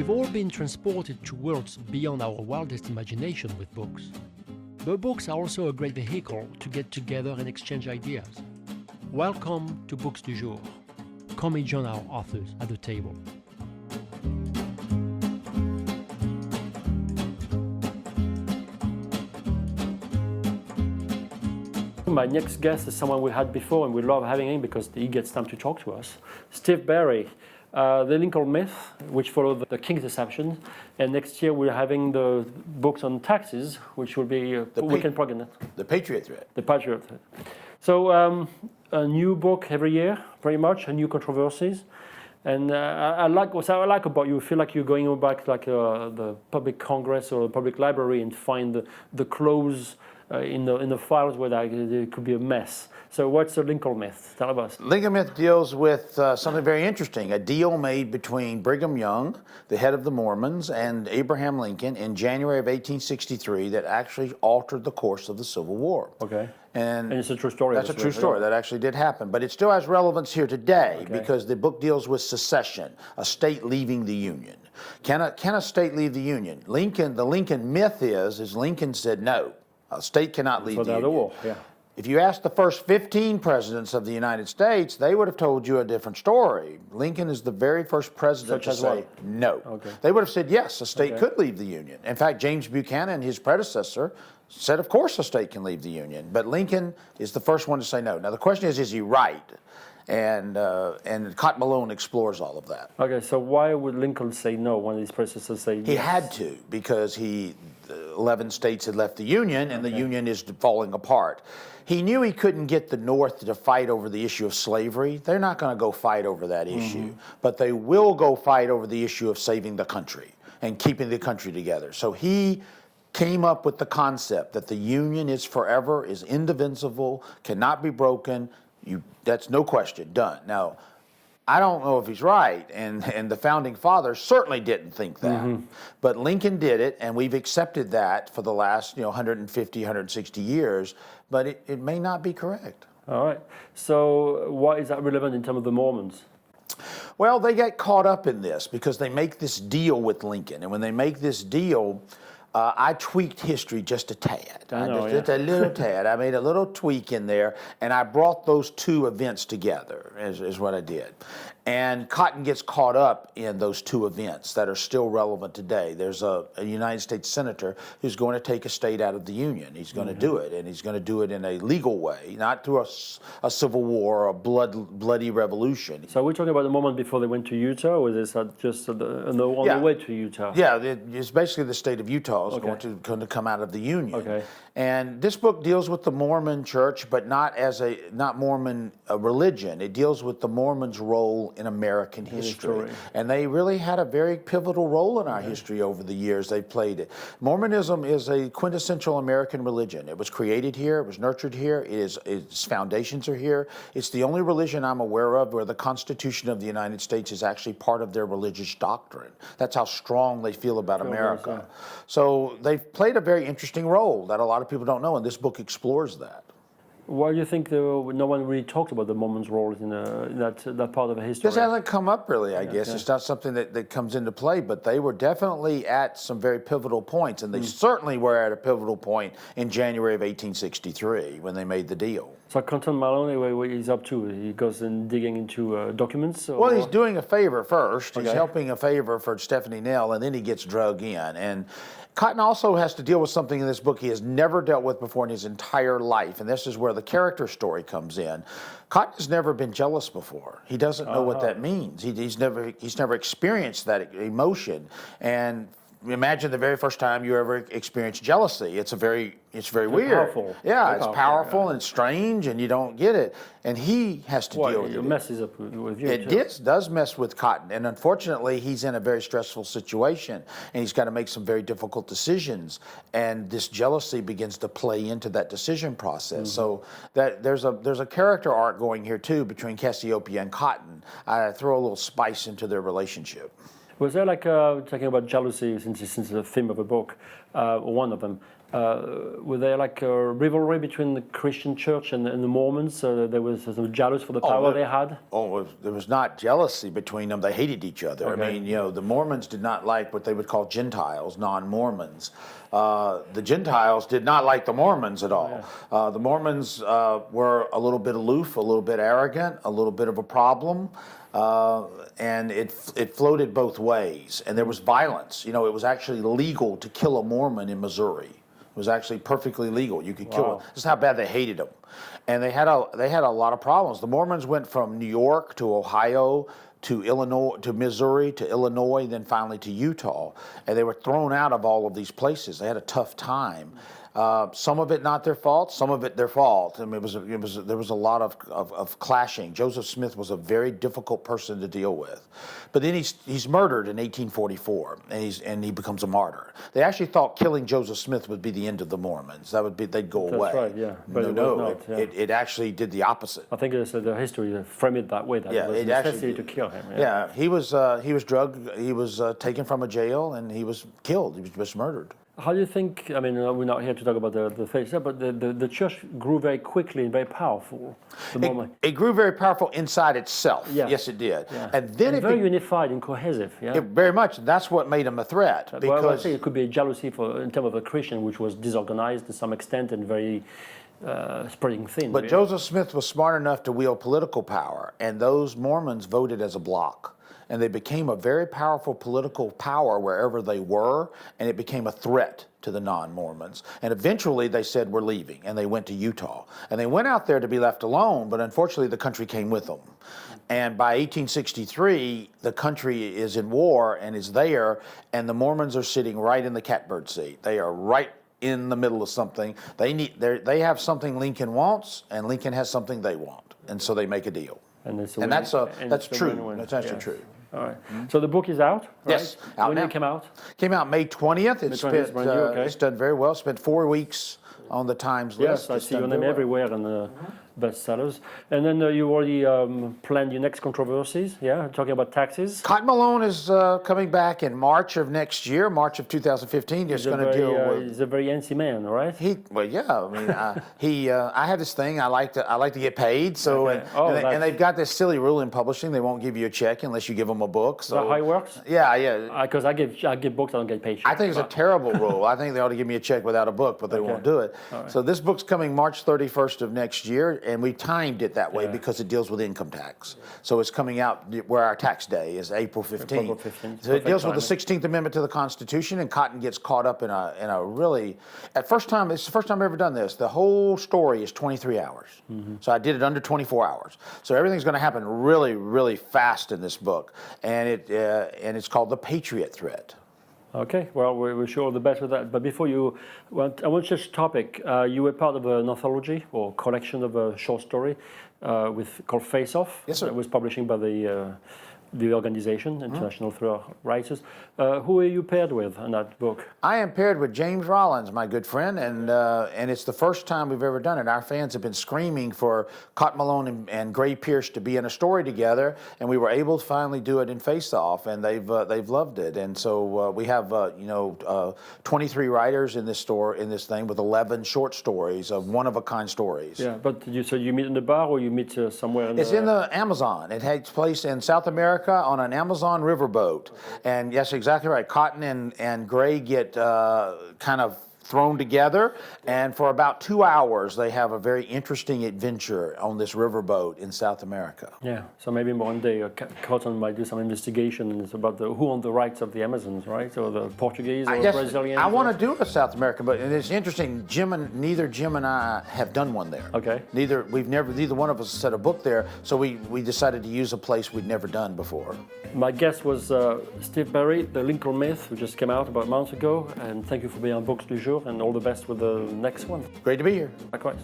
We've all been transported to worlds beyond our wildest imagination with books. But books are also a great vehicle to get together and exchange ideas. Welcome to Books du Jour. Come and join our authors at the table. My next guest is someone we had before, and we love having him because he gets time to talk to us. Steve Berry, The Lincoln Myth, which followed the King's Deception, and next year we're having the books on taxes, which will be weekend program. The Patriot Thread. The Patriot Thread. So a new book every year, pretty much, and new controversies. And I like what I like about you. I feel like you're going back like the public congress or the public library and find the clause in the files where there could be a mess. So what's the Lincoln Myth? Tell us. Lincoln Myth deals with something very interesting, a deal made between Brigham Young, the head of the Mormons, and Abraham Lincoln in January of 1863 that actually altered the course of the Civil War. Okay. And it's a true story. That's a true story. That actually did happen. But it still has relevance here today because the book deals with secession, a state leaving the Union. Can a state leave the Union? The Lincoln myth is Lincoln said no. A state cannot leave the Union. Yeah. If you ask the first 15 presidents of the United States, they would have told you a different story. Lincoln is the very first president to say no. Okay. They would have said yes, a state could leave the Union. In fact, James Buchanan, his predecessor, said of course a state can leave the Union. But Lincoln is the first one to say no. Now the question is he right? And Cotton Malone explores all of that. Okay, so why would Lincoln say no when his predecessors say yes? He had to, because 11 states had left the Union, and the Union is falling apart. He knew he couldn't get the North to fight over the issue of slavery. They're not going to go fight over that issue, but they will go fight over the issue of saving the country and keeping the country together. So he came up with the concept that the Union is forever, is indivisible, cannot be broken. That's no question, done. Now, I don't know if he's right, and the founding fathers certainly didn't think that. But Lincoln did it, and we've accepted that for the last 150, 160 years, but it may not be correct. All right. So why is that relevant in terms of the Mormons? Well, they get caught up in this because they make this deal with Lincoln, and when they make this deal, I tweaked history just a tad. Just a little tad. I made a little tweak in there, and I brought those two events together, is what I did. And Cotton gets caught up in those two events that are still relevant today. There's a United States senator who's going to take a state out of the Union. He's going to do it, and he's going to do it in a legal way, not through a civil war or a bloody revolution. So are we talking about the moment before they went to Utah, or is this just on the way to Utah? Yeah, it's basically the state of Utah is going to come out of the Union. Okay. And this book deals with the Mormon church, but not Mormon religion. It deals with the Mormons' role in American history. And they really had a very pivotal role in our history over the years. They played it. Mormonism is a quintessential American religion. It was created here. It was nurtured here. Its foundations are here. It's the only religion I'm aware of where the Constitution of the United States is actually part of their religious doctrine. That's how strong they feel about America. So they've played a very interesting role that a lot of people don't know, and this book explores that. Why do you think no one really talked about the Mormons' role in that part of the history? This hasn't come up really, I guess. It's not something that comes into play, but they were definitely at some very pivotal points, and they certainly were at a pivotal point in January of 1863 when they made the deal. So Cotton Malone, what he's up to? He goes in digging into documents? Well, he's doing a favor first. He's helping a favor for Stephanie Nell, and then he gets drug in. And Cotton also has to deal with something in this book he has never dealt with before in his entire life, and this is where the character story comes in. Cotton has never been jealous before. He doesn't know what that means. He's never experienced that emotion. And imagine the very first time you ever experience jealousy. It's very weird. Powerful. Yeah, it's powerful and strange, and you don't get it. And he has to deal with it. It messes up with you. It does mess with Cotton, and unfortunately, he's in a very stressful situation, and he's got to make some very difficult decisions. And this jealousy begins to play into that decision process. So that there's a character arc going here too between Cassiopeia and Cotton. I throw a little spice into their relationship. Was there talking about jealousy since it's the theme of a book, one of them? Were there like a rivalry between the Christian church and the Mormons? There was some jealous for the power they had? There was not jealousy between them. They hated each other. Okay. I mean, the Mormons did not like what they would call Gentiles, non-Mormons. The Gentiles did not like the Mormons at all. The Mormons were a little bit aloof, a little bit arrogant, a little bit of a problem. And it floated both ways. And there was violence. It was actually legal to kill a Mormon in Missouri. It was actually perfectly legal. You could kill them. This is how bad they hated them. And they had a lot of problems. The Mormons went from New York to Ohio to Illinois, to Missouri, to Illinois, then finally to Utah. And they were thrown out of all of these places. They had a tough time. Some of it not their fault, some of it their fault. I mean, there was a lot of clashing. Joseph Smith was a very difficult person to deal with, but then he's murdered in 1844, and he becomes a martyr. They actually thought killing Joseph Smith would be the end of the Mormons. They'd go away. That's right, yeah. But It actually did the opposite. I think the history framed it that way. That it was necessary to kill him. Yeah, he was drugged. He was taken from a jail, and he was killed. He was just murdered. How do you think, I mean, we're not here to talk about the faith, but the church grew very quickly and very powerful. It grew very powerful inside itself. Yeah. Yes, it did. Yeah. And then very unified and cohesive. Yeah. Very much. That's what made them a threat. Because I would say it could be a jealousy in terms of a Christian, which was disorganized to some extent and very spreading thin. But Joseph Smith was smart enough to wield political power, and those Mormons voted as a bloc. And they became a very powerful political power wherever they were, and it became a threat to the non-Mormons. And eventually they said, we're leaving, and they went to Utah. And they went out there to be left alone, but unfortunately the country came with them. And by 1863, the country is in war and is there, and the Mormons are sitting right in the catbird seat. They are right in the middle of something. They have something Lincoln wants, and Lincoln has something they want. And so they make a deal. And that's true. That's actually true. All right. So the book is out, right? Yes. Out when now. did it come out? Came out May 20th. It's done very well. Spent 4 weeks on the Times list. Yes, I see your name everywhere in the bestsellers. And then you already planned your next controversies, yeah? Talking about taxes. Cotton Malone is coming back in March of next year, March of 2015. He's going to deal with. He's a very antsy man, right? I have this thing. I like to get paid. So and they've got this silly rule in publishing. They won't give you a check unless you give them a book. So is that how it works? Yeah. Because I give books, I don't get paid. I think it's a terrible rule. I think they ought to give me a check without a book, but they won't do it. Right. So this book's coming March 31st of next year, and we timed it that way because it deals with income tax. So it's coming out where our tax day is April 15th. So it deals with the 16th Amendment to the Constitution, and Cotton gets caught up in a really, it's the first time I've ever done this. The whole story is 23 hours. Mm-hmm. So I did it under 24 hours. So everything's going to happen really, really fast in this book, and it's called The Patriot Threat. Okay, well, we wish you all the best with that. But before I want to change topic. You were part of an anthology or collection of a short story called Face Off. Yes, sir. It was publishing by the organization, International Thriller Writers. Who are you paired with in that book? I am paired with James Rollins, my good friend, and it's the first time we've ever done it. Our fans have been screaming for Cotton Malone and Gray Pierce to be in a story together, and we were able to finally do it in Face Off, and they've loved it. And so we have 23 writers in this thing with 11 short stories of one-of-a-kind stories. Yeah, but so you meet in the bar or you meet somewhere in It's in the Amazon. It takes place in South America on an Amazon riverboat. And yes, exactly right. Cotton and Gray get kind of thrown together, and for about 2 hours they have a very interesting adventure on this riverboat in South America. Yeah, so maybe one day Cotton might do some investigation about who owned the rights of the Amazons, right? Or the Portuguese or Brazilians? I want to do a South American, but it's interesting. Neither Jim and I have done one there. Okay. Neither one of us set a book there, so we decided to use a place we'd never done before. My guest was Steve Berry, The Lincoln Myth, who just came out about a month ago, and thank you for being on Books du Jour, and all the best with the next one. Great to be here. Likewise.